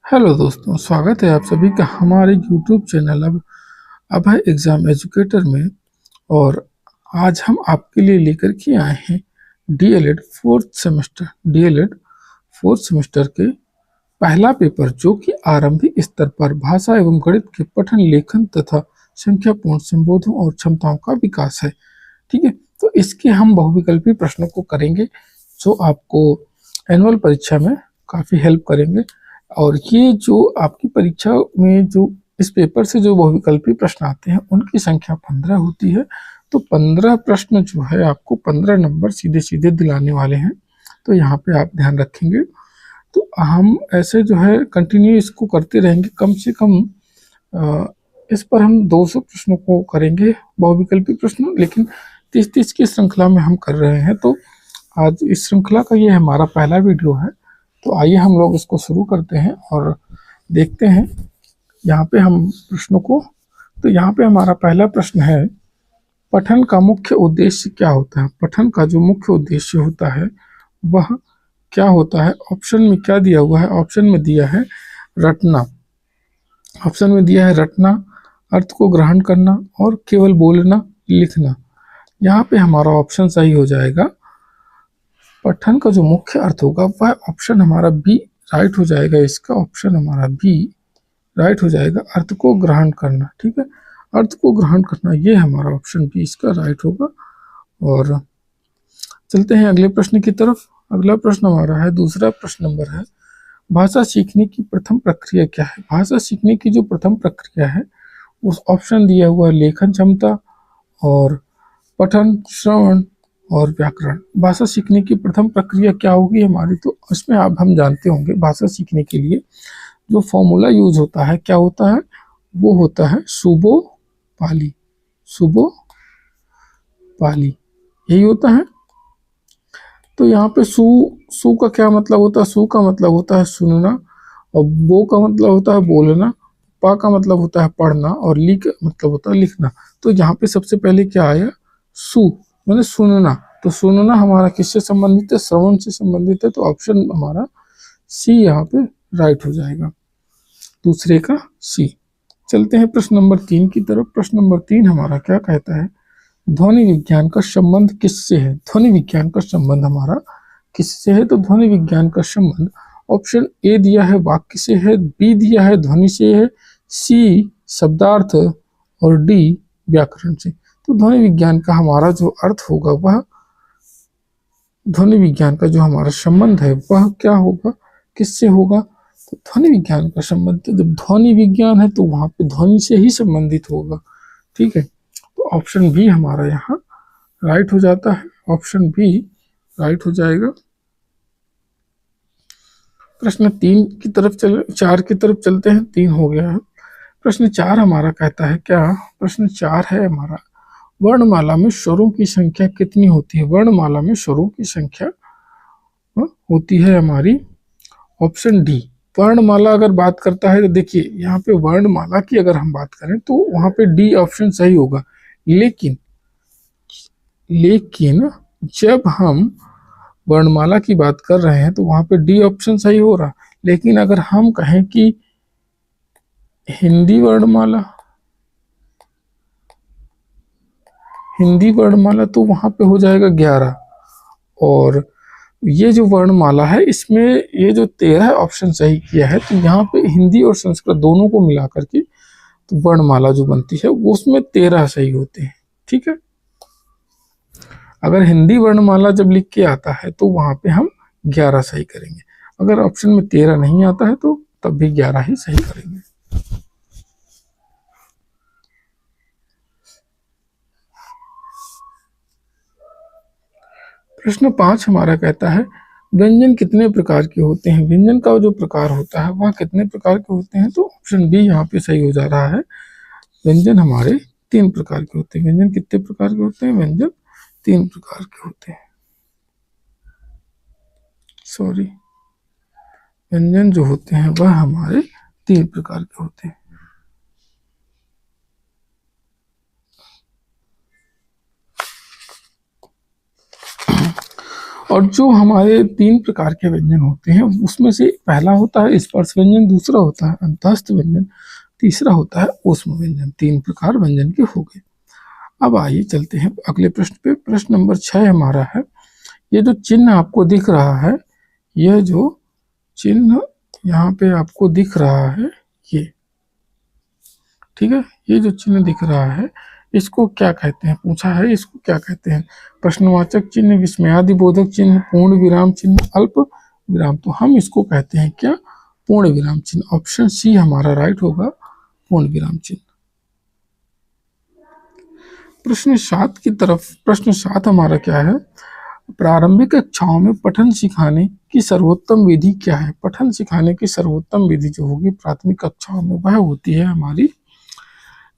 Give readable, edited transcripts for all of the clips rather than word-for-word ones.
Hello दोस्तों, स्वागत है आप सभी का हमारे यूट्यूब चैनल अब है एग्ज़ाम एजुकेटर में। और आज हम आपके लिए लेकर के आए हैं डीएलएड फोर्थ सेमेस्टर के पहला पेपर, जो कि आरंभिक स्तर पर भाषा एवं गणित के पठन, लेखन तथा संख्यापूर्ण संबोधों और क्षमताओं का विकास है। ठीक है, तो इसके हम बहुविकल्पी प्रश्नों को करेंगे, जो आपको एनुअल परीक्षा में काफ़ी हेल्प करेंगे। और ये जो आपकी परीक्षा में जो इस पेपर से जो बहुविकल्पी प्रश्न आते हैं, उनकी संख्या 15 होती है। तो 15 प्रश्न जो है आपको 15 नंबर सीधे सीधे दिलाने वाले हैं। तो यहाँ पे आप ध्यान रखेंगे। तो हम ऐसे जो है कंटिन्यू इसको करते रहेंगे। कम से कम इस पर हम 200 प्रश्नों को करेंगे, बहुविकल्पी प्रश्न, लेकिन 30-30 की श्रृंखला में हम कर रहे हैं। तो आज इस श्रृंखला का ये हमारा पहला वीडियो है। तो आइए हम लोग इसको शुरू करते हैं और देखते हैं यहाँ पे हम प्रश्नों को। तो यहाँ पे हमारा पहला प्रश्न है, पठन का मुख्य उद्देश्य क्या होता है? पठन का जो मुख्य उद्देश्य होता है वह क्या होता है? ऑप्शन में क्या दिया हुआ है? ऑप्शन में दिया है रटना। ऑप्शन में दिया है रटना, अर्थ को ग्रहण करना और केवल बोलना, लिखना। यहाँ पे हमारा ऑप्शन सही हो जाएगा। पठन का जो मुख्य अर्थ होगा वह ऑप्शन हमारा बी राइट हो जाएगा। इसका ऑप्शन हमारा बी राइट हो जाएगा, अर्थ को ग्रहण करना। ठीक है, अर्थ को ग्रहण करना, ये हमारा ऑप्शन बी इसका राइट होगा। और चलते हैं अगले प्रश्न की तरफ। अगला प्रश्न हमारा है, दूसरा प्रश्न नंबर है, भाषा सीखने की प्रथम प्रक्रिया क्या है? भाषा सीखने की जो प्रथम प्रक्रिया है, उस ऑप्शन दिया हुआ लेखन क्षमता और पठन, श्रवण और व्याकरण। भाषा सीखने की प्रथम प्रक्रिया क्या होगी हमारी? तो इसमें आप हम जानते होंगे, भाषा सीखने के लिए जो फॉर्मूला यूज होता है क्या होता है? वो होता है सुबो पाली। सुबो पाली यही होता है। तो यहाँ पे सु का क्या मतलब होता है? सु का मतलब होता है सुनना, और बो का मतलब होता है बोलना, पा का मतलब होता है पढ़ना, और ली का मतलब होता है लिखना। तो यहाँ पे सबसे पहले क्या आया? सु मैंने सुनना। तो सुनना हमारा किससे संबंधित है? श्रवण से संबंधित है। तो ऑप्शन हमारा सी यहाँ पे राइट हो जाएगा, दूसरे का सी। चलते हैं प्रश्न नंबर 3 की तरफ। प्रश्न नंबर 3 हमारा क्या कहता है? ध्वनि विज्ञान का संबंध किससे है? ध्वनि विज्ञान का संबंध हमारा किससे है? तो ध्वनि विज्ञान का संबंध ऑप्शन ए दिया है वाक्य से है, बी दिया है ध्वनि से है, सी शब्दार्थ और डी व्याकरण से। तो ध्वनि विज्ञान का हमारा जो अर्थ होगा वह, ध्वनि विज्ञान का जो हमारा संबंध है वह क्या होगा, किससे होगा? तो ध्वनि विज्ञान का संबंध, जब ध्वनि विज्ञान है तो वहां पे ध्वनि से ही संबंधित होगा। ठीक है, तो ऑप्शन बी हमारा यहाँ राइट हो जाता है। ऑप्शन बी राइट हो जाएगा। प्रश्न 3 की तरफ 4 की तरफ चलते हैं। 3 हो गया है। प्रश्न 4 हमारा कहता है क्या? प्रश्न 4 है हमारा, वर्णमाला में स्वरों की संख्या कितनी होती है? वर्णमाला में स्वरों की संख्या होती है हमारी ऑप्शन डी। वर्णमाला अगर बात करता है तो देखिए, यहाँ पे वर्णमाला की अगर हम बात करें तो वहां पे डी ऑप्शन सही होगा। लेकिन लेकिन जब हम वर्णमाला की बात कर रहे हैं तो वहां पे डी ऑप्शन सही हो रहा। लेकिन अगर हम कहें कि हिंदी वर्णमाला, हिंदी वर्णमाला, तो वहां पे हो जाएगा 11। और ये जो वर्णमाला है इसमें ये जो 13 ऑप्शन सही किया है, तो यहाँ पे हिंदी और संस्कृत दोनों को मिला करके तो वर्णमाला जो बनती है वो उसमें 13 सही होते हैं। ठीक है, अगर हिंदी वर्णमाला जब लिख के आता है तो वहां पे हम 11 सही करेंगे। अगर ऑप्शन में 13 नहीं आता है तो तब भी 11 ही सही करेंगे। प्रश्न 5 हमारा कहता है, व्यंजन कितने प्रकार के होते हैं? व्यंजन का जो प्रकार होता है वह कितने प्रकार के होते हैं? तो ऑप्शन बी यहाँ पे सही हो जा रहा है। व्यंजन हमारे 3 प्रकार के होते हैं। व्यंजन कितने प्रकार के होते हैं? व्यंजन 3 प्रकार के होते हैं। सॉरी, व्यंजन जो होते हैं वह हमारे 3 प्रकार के होते हैं। और जो हमारे 3 प्रकार के व्यंजन होते हैं उसमें से पहला होता है स्पर्श व्यंजन, दूसरा होता है अंतःस्थ व्यंजन, तीसरा होता है ऊष्म व्यंजन। 3 प्रकार व्यंजन के हो गए। अब आइए चलते हैं अगले प्रश्न पे। प्रश्न नंबर 6 हमारा है, ये जो चिन्ह आपको दिख रहा है, यह जो चिन्ह यहाँ पे आपको दिख रहा है, ये ठीक है, ये जो चिन्ह दिख रहा है इसको क्या कहते हैं, पूछा है इसको क्या कहते हैं। प्रश्नवाचक चिन्ह, विस्मयादिबोधक चिन्ह, पूर्ण विराम चिन्ह, अल्प विराम। तो हम इसको कहते हैं क्या, पूर्ण विराम चिन्ह। ऑप्शन सी हमारा राइट होगा, पूर्ण विराम चिन्ह। प्रश्न 7 की तरफ, प्रश्न 7 हमारा क्या है, प्रारंभिक कक्षाओं में पठन सिखाने की सर्वोत्तम विधि क्या है। पठन सिखाने की सर्वोत्तम विधि जो होगी प्राथमिक कक्षाओं में वह होती है हमारी,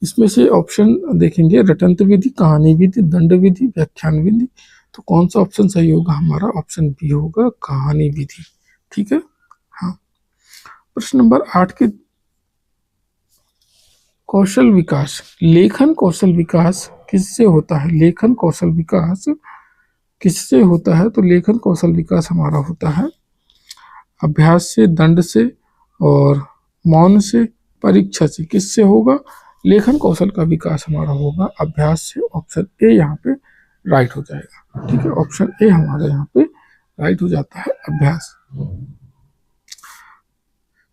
इसमें से ऑप्शन देखेंगे, रटंत विधि, कहानी विधि, दंड विधि, व्याख्यान विधि। तो कौन सा ऑप्शन सही होगा हमारा, ऑप्शन बी होगा, कहानी विधि। ठीक है, हाँ। प्रश्न नंबर 8 के कौशल विकास, लेखन कौशल विकास किससे होता है। लेखन कौशल विकास किससे होता है, तो लेखन कौशल विकास हमारा होता है अभ्यास से, दंड से और मौन से, परीक्षा से। किससे होगा, लेखन कौशल का विकास हमारा होगा अभ्यास से। ऑप्शन ए यहाँ पे राइट हो जाएगा। ठीक है, ऑप्शन ए हमारा यहाँ पे राइट हो जाता है, अभ्यास।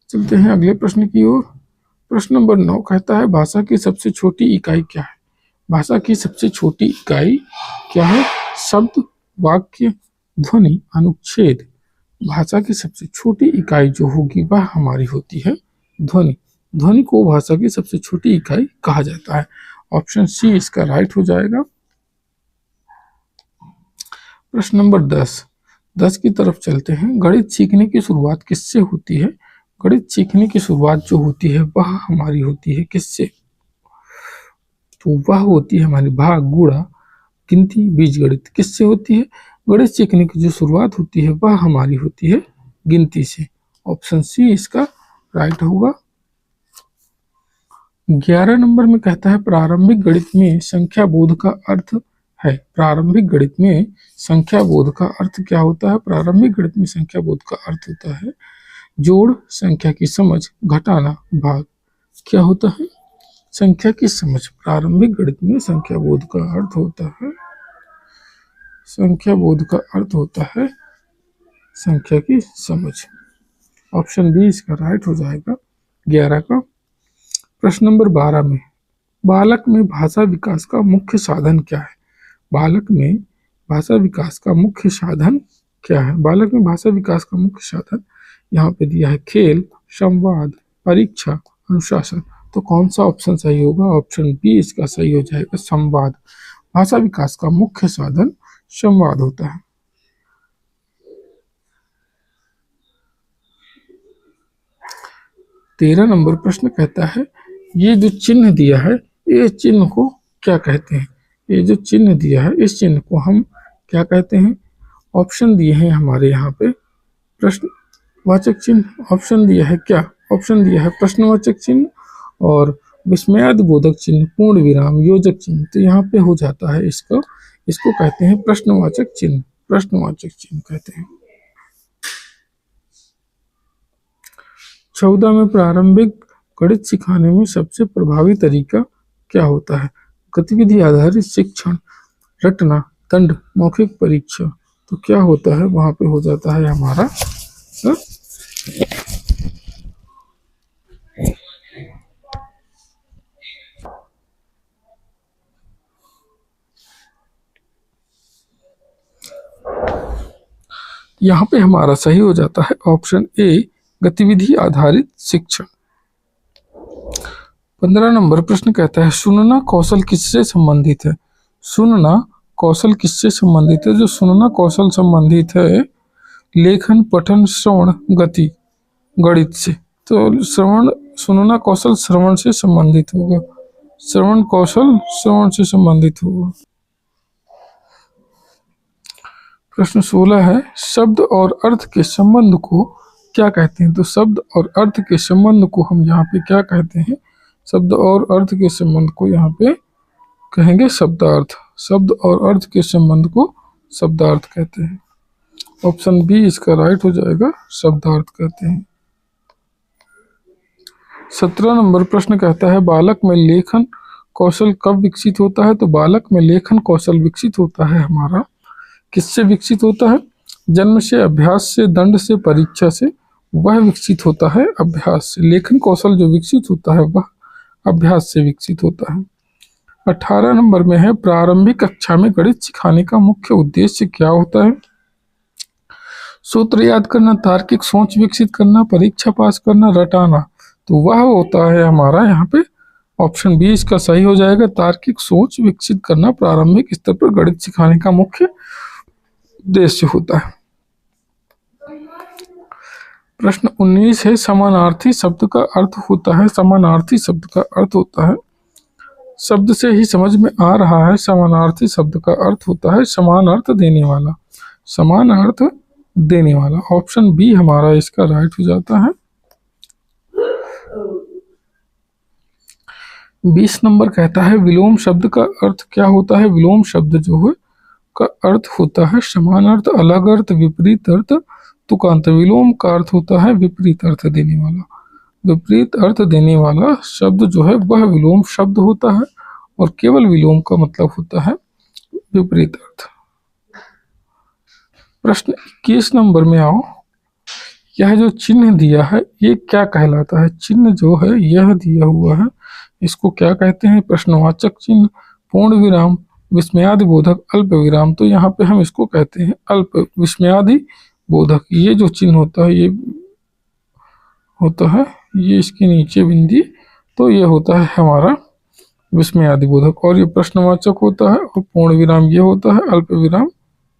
चलते हैं अगले प्रश्न की ओर। प्रश्न नंबर 9 कहता है, भाषा की सबसे छोटी इकाई क्या है। भाषा की सबसे छोटी इकाई क्या है, शब्द, वाक्य, ध्वनि, अनुच्छेद। भाषा की सबसे छोटी इकाई जो होगी वह हमारी होती है ध्वनि। ध्वनि को भाषा की सबसे छोटी इकाई कहा जाता है। ऑप्शन सी इसका राइट हो जाएगा। प्रश्न नंबर 10 की तरफ चलते हैं। गणित सीखने की शुरुआत किससे होती है। गणित सीखने की शुरुआत जो होती है वह हमारी होती है किससे, तो वह होती है हमारी भाग, गुणा, गिनती, बीजगणित। किससे होती है, गणित सीखने की जो शुरुआत होती है वह हमारी होती है गिनती से। ऑप्शन सी इसका राइट होगा। 11 नंबर में कहता है, प्रारंभिक गणित में संख्या बोध का अर्थ है। प्रारंभिक गणित में संख्या बोध का अर्थ क्या होता है। प्रारंभिक गणित में संख्या बोध का अर्थ होता है जोड़, संख्या की समझ, घटाना, भाग। क्या होता है, संख्या की समझ। प्रारंभिक गणित में संख्या बोध का अर्थ होता है, संख्या बोध का अर्थ होता है संख्या की समझ। ऑप्शन बी इसका राइट हो जाएगा 11 का। प्रश्न नंबर 12 में, बालक में भाषा विकास का मुख्य साधन क्या है। बालक में भाषा विकास का मुख्य साधन क्या है। बालक में भाषा विकास का मुख्य साधन यहाँ पे दिया है खेल, संवाद, परीक्षा, अनुशासन। तो कौन सा ऑप्शन सही होगा, ऑप्शन बी इसका सही हो जाएगा, संवाद। भाषा विकास का मुख्य साधन संवाद होता है। तेरह नंबर प्रश्न कहता है, ये जो चिन्ह दिया है ये चिन्ह को क्या कहते हैं। ये जो चिन्ह दिया है इस चिन्ह को हम क्या कहते हैं। ऑप्शन दिए हैं हमारे यहाँ पे, प्रश्नवाचक चिन्ह ऑप्शन दिया है क्या, ऑप्शन दिया है प्रश्नवाचक चिन्ह और विस्मयादिबोधक चिन्ह, पूर्ण विराम, योजक चिन्ह। तो यहाँ पे हो जाता है इसको कहते हैं प्रश्नवाचक चिन्ह, प्रश्नवाचक चिन्ह कहते हैं। 14 में, प्रारंभिक गणित सिखाने में सबसे प्रभावी तरीका क्या होता है। गतिविधि आधारित शिक्षण, रटना, दंड, मौखिक परीक्षा। तो क्या होता है, वहां पे हो जाता है हमारा यहाँ पे हमारा सही हो जाता है ऑप्शन ए, गतिविधि आधारित शिक्षण। 15 नंबर प्रश्न कहता है, सुनना कौशल किससे संबंधित है। सुनना कौशल किससे संबंधित है। जो सुनना कौशल संबंधित है लेखन, पठन, श्रवण, गति, गणित से। तो सुनना कौशल श्रवण से संबंधित होगा, श्रवण कौशल श्रवण से संबंधित होगा। प्रश्न 16 है, शब्द और अर्थ के संबंध को क्या कहते हैं। तो शब्द और अर्थ के संबंध को हम यहाँ पे क्या कहते हैं, शब्द और अर्थ के संबंध को यहाँ पे कहेंगे शब्दार्थ। शब्द और अर्थ के संबंध को शब्दार्थ कहते हैं। ऑप्शन बी इसका राइट हो जाएगा, शब्दार्थ कहते हैं। 17 नंबर प्रश्न कहता है बालक में लेखन कौशल कब विकसित होता है? तो बालक में लेखन कौशल विकसित होता है हमारा, किससे विकसित होता है? जन्म से, अभ्यास से, दंड से, परीक्षा से। वह विकसित होता है अभ्यास से। लेखन कौशल जो विकसित होता है वह अभ्यास से विकसित होता है। 18 नंबर में है प्रारंभिक कक्षा में गणित सिखाने का मुख्य उद्देश्य क्या होता है? सूत्र याद करना, तार्किक सोच विकसित करना, परीक्षा पास करना, रटाना। तो वह होता है हमारा यहाँ पे ऑप्शन बी इसका सही हो जाएगा, तार्किक सोच विकसित करना प्रारंभिक स्तर पर गणित सिखाने का मुख्य उद्देश्य होता है। प्रश्न 19 है समानार्थी शब्द का अर्थ होता है। समानार्थी शब्द का अर्थ होता है, शब्द से ही समझ में आ रहा है, समानार्थी शब्द का अर्थ होता है समान अर्थ देने वाला। समान अर्थ देने वाला, ऑप्शन बी हमारा इसका राइट हो जाता है। 20 नंबर कहता है विलोम शब्द का अर्थ क्या होता है? विलोम शब्द जो है का अर्थ होता है समान अर्थ, अलग अर्थ, विपरीत अर्थ, तुकांत। विलोम का अर्थ होता है विपरीत अर्थ देने वाला। विपरीत अर्थ देने वाला शब्द जो है वह विलोम शब्द होता है, और केवल विलोम का मतलब होता है विपरीत अर्थ। प्रश्न 21 नंबर में आओ। यह जो चिन्ह दिया है ये क्या कहलाता है? चिन्ह जो है यह दिया हुआ है, इसको क्या कहते हैं? प्रश्नवाचक चिन्ह, पूर्ण विराम, विस्मयादि बोधक, अल्प विराम। तो यहाँ पे हम इसको कहते हैं अल्प विस्मयादि बोधक। ये जो चिन्ह होता है ये होता है, ये इसके नीचे बिंदी, तो ये होता है हमारा विस्मयादि बोधक। और ये प्रश्नवाचक होता है, और पूर्ण विराम ये होता है, अल्प विराम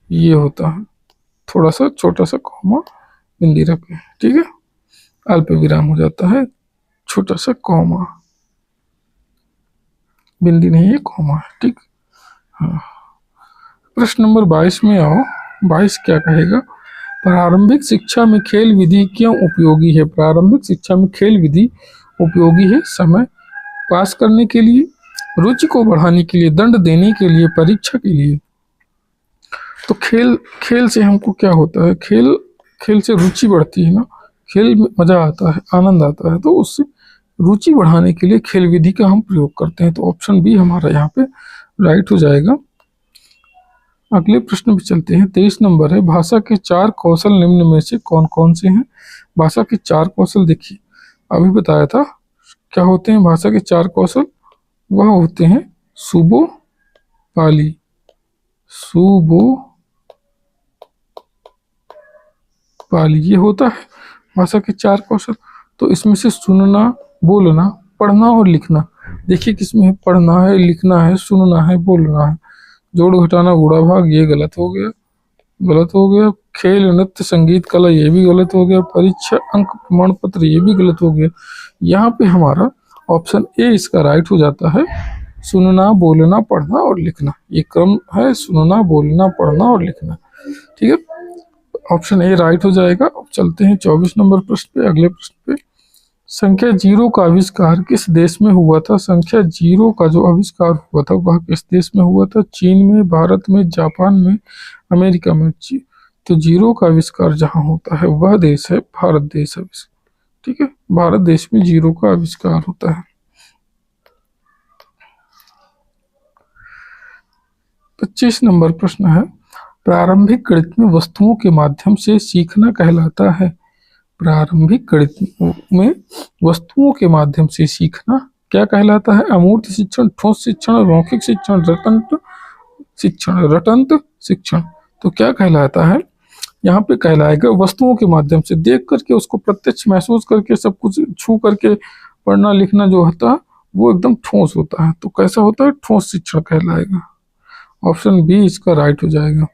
ये होता है। थोड़ा सा छोटा सा कॉमा बिंदी रखें, ठीक है। अल्प विराम हो जाता है, छोटा सा कॉमा, बिंदी नहीं है कॉमा है, ठीक। हाँ, प्रश्न नंबर 22 में आओ। 22 क्या कहेगा? प्रारंभिक शिक्षा में खेल विधि क्यों उपयोगी है? प्रारंभिक शिक्षा में खेल विधि उपयोगी है समय पास करने के लिए, रुचि को बढ़ाने के लिए, दंड देने के लिए, परीक्षा के लिए। तो खेल से हमको क्या होता है? खेल से रुचि बढ़ती है ना, खेल में मजा आता है, आनंद आता है, तो उससे रुचि बढ़ाने के लिए खेल विधि का हम प्रयोग करते हैं। तो ऑप्शन बी हमारा यहाँ पे राइट हो जाएगा। अगले प्रश्न पे चलते हैं। 23 नंबर है भाषा के 4 कौशल निम्न में से कौन कौन से हैं? भाषा के 4 कौशल देखिए, अभी बताया था क्या होते हैं भाषा के 4 कौशल। वह होते हैं सुबो पाली, सुबो पाली, ये होता है भाषा के 4 कौशल। तो इसमें से सुनना, बोलना, पढ़ना और लिखना। देखिए किसमें है? पढ़ना है, लिखना है, सुनना है, बोलना है। जोड़ घटाना गुणा भाग ये गलत हो गया, गलत हो गया। खेल नृत्य संगीत कला ये भी गलत हो गया। परीक्षा अंक प्रमाण पत्र ये भी गलत हो गया। यहाँ पे हमारा ऑप्शन ए इसका राइट हो जाता है, सुनना, बोलना, पढ़ना और लिखना। ये क्रम है, सुनना, बोलना, पढ़ना और लिखना, ठीक है। ऑप्शन ए राइट हो जाएगा। अब चलते हैं 24 नंबर प्रश्न पे, अगले प्रश्न पे। संख्या 0 का आविष्कार किस देश में हुआ था? संख्या 0 का जो आविष्कार हुआ था वह किस देश में हुआ था? चीन में, भारत में, जापान में, अमेरिका में। तो 0 का आविष्कार जहां होता है वह देश है भारत देश है, ठीक है। भारत देश में 0 का आविष्कार होता है। 25 नंबर प्रश्न है प्रारंभिक गणित में वस्तुओं के माध्यम से सीखना कहलाता है। प्रारंभिक गणित में वस्तुओं के माध्यम से सीखना क्या कहलाता है? अमूर्त शिक्षण, ठोस शिक्षण, मौखिक शिक्षण, रटंत शिक्षण, रटंत शिक्षण। तो क्या कहलाता है? यहाँ पे कहलाएगा वस्तुओं के माध्यम से, देख करके उसको प्रत्यक्ष महसूस करके सब कुछ छू करके पढ़ना लिखना जो होता है वो एकदम ठोस होता है। तो कैसा होता है? ठोस शिक्षण कहलाएगा। ऑप्शन बी इसका राइट हो जाएगा।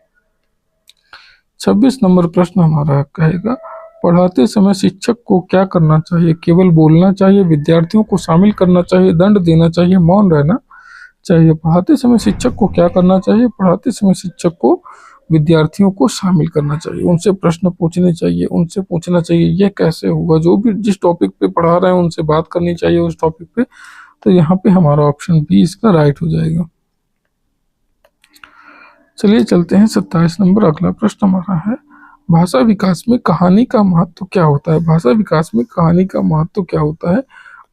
26 नंबर प्रश्न हमारा कहेगा पढ़ाते समय शिक्षक को क्या करना चाहिए? केवल बोलना चाहिए, विद्यार्थियों को शामिल करना चाहिए, दंड देना चाहिए, मौन रहना चाहिए। पढ़ाते समय शिक्षक को क्या करना चाहिए? पढ़ाते समय शिक्षक को विद्यार्थियों को शामिल करना चाहिए, उनसे प्रश्न पूछने चाहिए, उनसे पूछना चाहिए ये कैसे हुआ, जो भी जिस टॉपिक पे पढ़ा रहे हैं उनसे बात करनी चाहिए उस टॉपिक पे। तो यहाँ पे हमारा ऑप्शन बी इसका राइट हो जाएगा। चलिए चलते हैं 27 नंबर, अगला प्रश्न हमारा है भाषा विकास में कहानी का महत्व क्या होता है? भाषा विकास में कहानी का महत्व क्या होता है?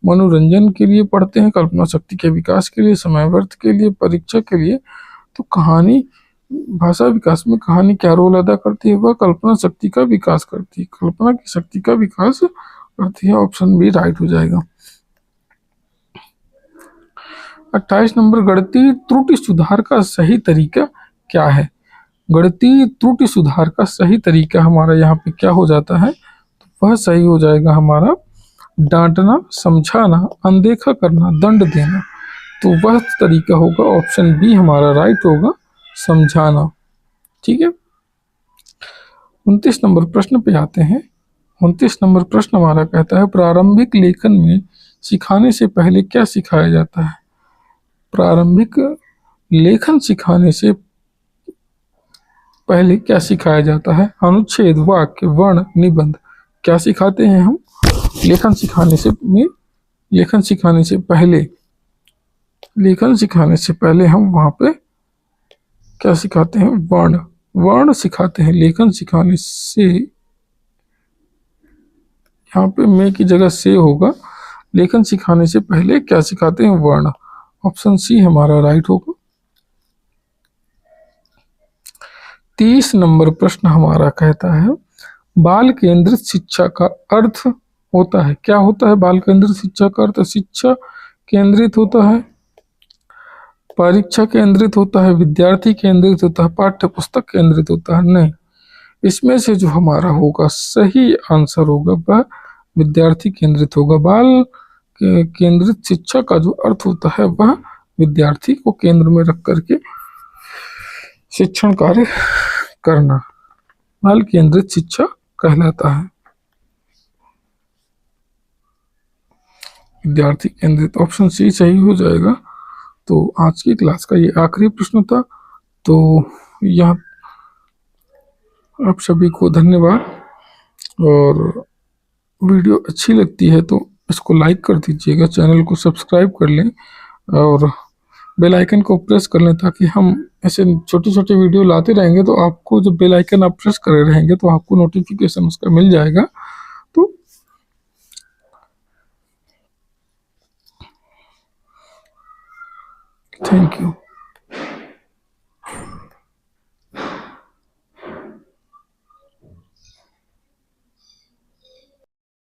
मनोरंजन के लिए पढ़ते हैं, कल्पना शक्ति के विकास के लिए, समय व्यर्थ के लिए, परीक्षा के लिए। तो कहानी, भाषा विकास में कहानी क्या रोल अदा करती है? वह कल्पना शक्ति का विकास करती है, कल्पना की शक्ति का विकास करती है। ऑप्शन बी राइट हो जाएगा। 28 नंबर, गणितीय त्रुटि सुधार का सही तरीका क्या है? गणितीय त्रुटि सुधार का सही तरीका हमारा यहाँ पे क्या हो जाता है? तो वह सही हो जाएगा हमारा डांटना, समझाना, अनदेखा करना, दंड देना। तो वह तरीका होगा ऑप्शन बी हमारा राइट होगा, समझाना। ठीक है। 29 नंबर प्रश्न पे आते हैं। 29 नंबर प्रश्न हमारा कहता है प्रारंभिक लेखन में सिखाने से पहले क्या सिखाया जाता है? प्रारंभिक लेखन सिखाने से पहले क्या सिखाया जाता है? अनुच्छेद, वाक्य, वर्ण, निबंध। क्या सिखाते हैं हम लेखन सिखाने से पहले हम वहां पे क्या सिखाते हैं? वर्ण सिखाते हैं। लेखन सिखाने से, यहाँ पे मैं की जगह से होगा। लेखन सिखाने से पहले क्या सिखाते हैं? वर्ण। ऑप्शन सी हमारा राइट होगा। 30 नंबर प्रश्न हमारा कहता है बाल केंद्रित शिक्षा का अर्थ होता है। क्या होता है बाल केंद्रित शिक्षा का अर्थ? शिक्षा केंद्रित होता है, परीक्षा केंद्रित होता है, विद्यार्थी केंद्रित होता है, पाठ्य पुस्तक केंद्रित होता है? नहीं, इसमें से जो हमारा होगा सही आंसर होगा वह विद्यार्थी केंद्रित होगा। बाल केंद्रित शिक्षा का जो अर्थ होता है वह विद्यार्थी को केंद्र में रख करके शिक्षण कार्य करना बाल केंद्रित शिक्षा कहलाता है। विद्यार्थी केंद्रित, ऑप्शन सी सही हो जाएगा। तो आज की क्लास का ये आखिरी प्रश्न था। तो यहाँ आप सभी को धन्यवाद, और वीडियो अच्छी लगती है तो इसको लाइक कर दीजिएगा, चैनल को सब्सक्राइब कर लें और बेल आइकन को प्रेस कर लें, ताकि हम ऐसे छोटे छोटे वीडियो लाते रहेंगे तो आपको जब बेल आइकन आप प्रेस करे रहेंगे तो आपको नोटिफिकेशन उसका मिल जाएगा। तो थैंक यू।